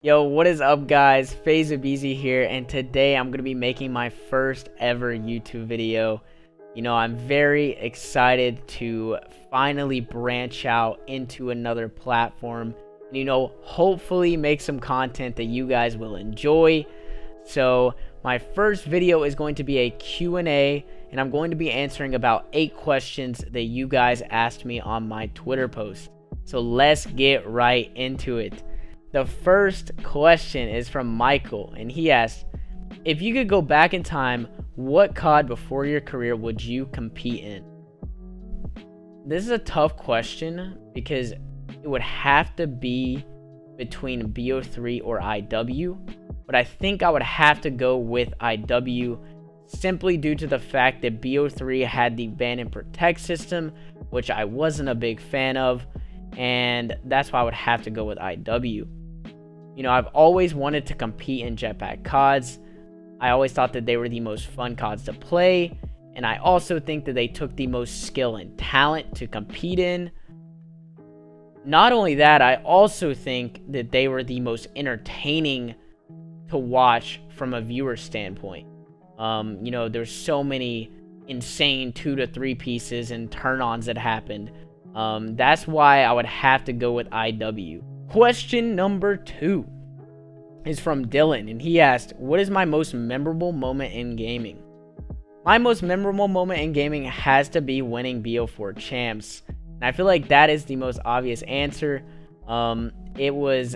Yo, what is up, guys? Faze Abezy here, and today I'm going to be making my first ever YouTube video. I'm very excited to finally branch out into another platform and, hopefully make some content that you guys will enjoy. So, my first video is going to be a Q&A, and I'm going to be answering about 8 questions that you guys asked me on my Twitter post. So, let's get right into it. The first question is from Michael, and he asked, if you could go back in time, what COD before your career would you compete in? This is a tough question because it would have to be between BO3 or IW, but I think I would have to go with IW simply due to the fact that BO3 had the ban and protect system, which I wasn't a big fan of, and that's why I would have to go with IW. I've always wanted to compete in jetpack CODs. I always thought that they were the most fun CODs to play, and I also think that they took the most skill and talent to compete in. Not only that, I also think that they were the most entertaining to watch from a viewer standpoint. There's so many insane 2 to 3 pieces and turn-ons that happened. That's why I would have to go with IW. Question number 2 is from Dylan, and he asked, what is my most memorable moment in gaming? My most memorable moment in gaming has to be winning BO4 champs, and I feel like that is the most obvious answer. It was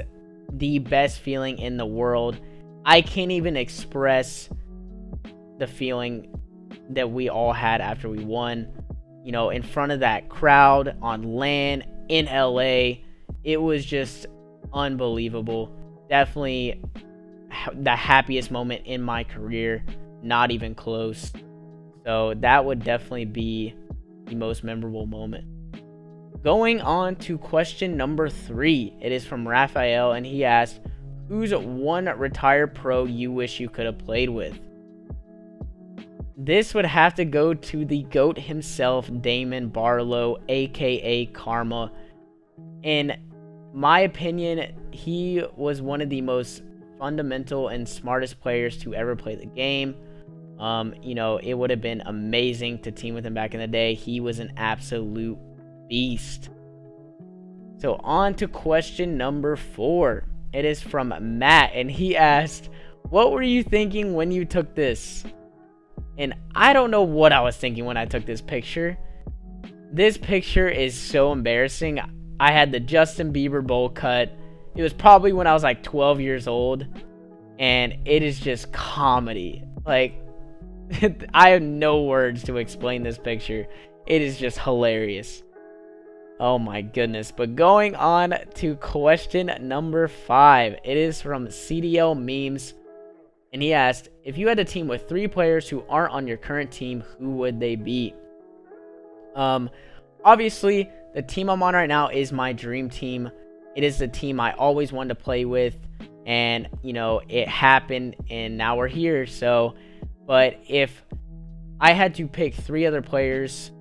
the best feeling in the world. I can't even express the feeling that we all had after we won, in front of that crowd on LAN in LA. It was just unbelievable. Definitely the happiest moment in my career, not even close. So that would definitely be the most memorable moment. Going on to question number 3. It is from Raphael, and he asked, who's one retired pro you wish you could have played with? This would have to go to the GOAT himself, Damon Barlow, aka Karma. In my opinion, he was one of the most fundamental and smartest players to ever play the game. It would have been amazing to team with him back in the day. He was an absolute beast. So on to question number 4. It is from Matt, and he asked, what were you thinking when you took this? And I don't know what I was thinking when I took this picture. This picture is so embarrassing. I had the Justin Bieber bowl cut. It was probably when I was like 12 years old, and it is just comedy. Like, I have no words to explain this picture. It is just hilarious. Oh my goodness. But going on to question number 5. It is from CDL Memes, and he asked, if you had a team with 3 players who aren't on your current team, who would they be? Obviously, the team I'm on right now is my dream team. It is the team I always wanted to play with, and it happened, and now we're here. But if I had to pick 3 other players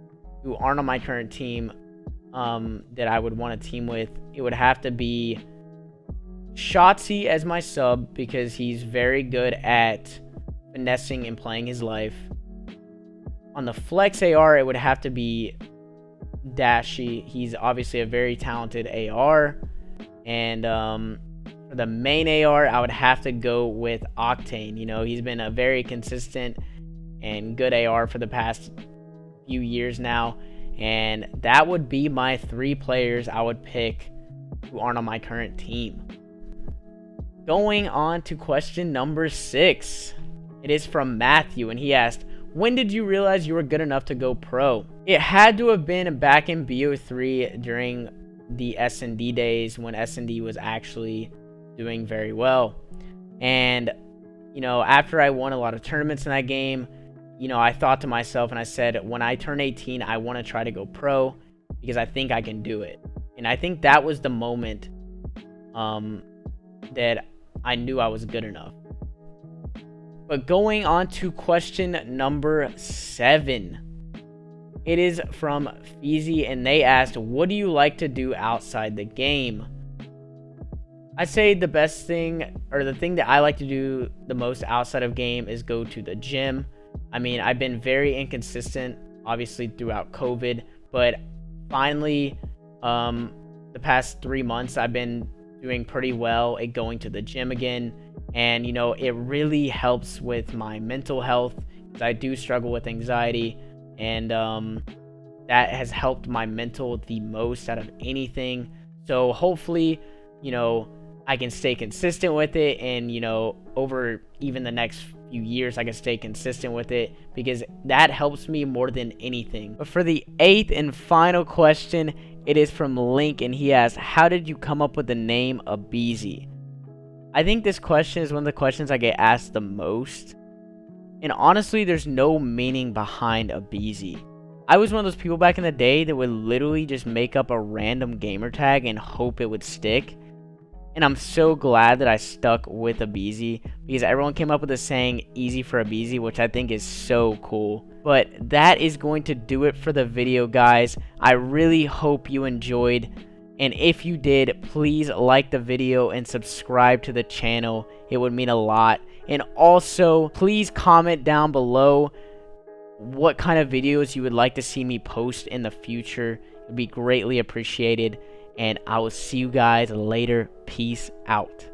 who aren't on my current team that I would want to team with, it would have to be Shotzi as my sub, because he's very good at finessing and playing his life. On the flex AR, it would have to be Dashy. He's obviously a very talented AR. And for the main AR, I would have to go with Octane. He's been a very consistent and good AR for the past few years now. And that would be my 3 players I would pick who aren't on my current team. Going on to question number 6. It is from Matthew, and he asked, when did you realize you were good enough to go pro? It had to have been back in BO3 during the S&D days, when S&D was actually doing very well. And, after I won a lot of tournaments in that game, I thought to myself, and I said, when I turn 18, I want to try to go pro because I think I can do it. And I think that was the moment that I knew I was good enough. But going on to question number 7. It is from Faze, and they asked, what do you like to do outside the game? I say the best thing, or the thing that I like to do the most outside of game, is go to the gym. I mean, I've been very inconsistent, obviously, throughout COVID, but finally, the past 3 months, I've been doing pretty well at going to the gym again. And, you know, it really helps with my mental health, because I do struggle with anxiety, and that has helped my mental the most out of anything. So hopefully, you know, I can stay consistent with it, and, you know, over even the next few years, I can stay consistent with it, because that helps me more than anything. But for the 8th and final question, it is from Link, and he asks, how did you come up with the name Abezy? I think this question is one of the questions I get asked the most. And honestly, there's no meaning behind Abezy. I was one of those people back in the day that would literally just make up a random gamer tag and hope it would stick. And I'm so glad that I stuck with Abezy, because everyone came up with the saying easy for Abezy, which I think is so cool. But that is going to do it for the video, guys. I really hope you enjoyed. And if you did, please like the video and subscribe to the channel. It would mean a lot. And also, please comment down below what kind of videos you would like to see me post in the future. It would be greatly appreciated. And I will see you guys later. Peace out.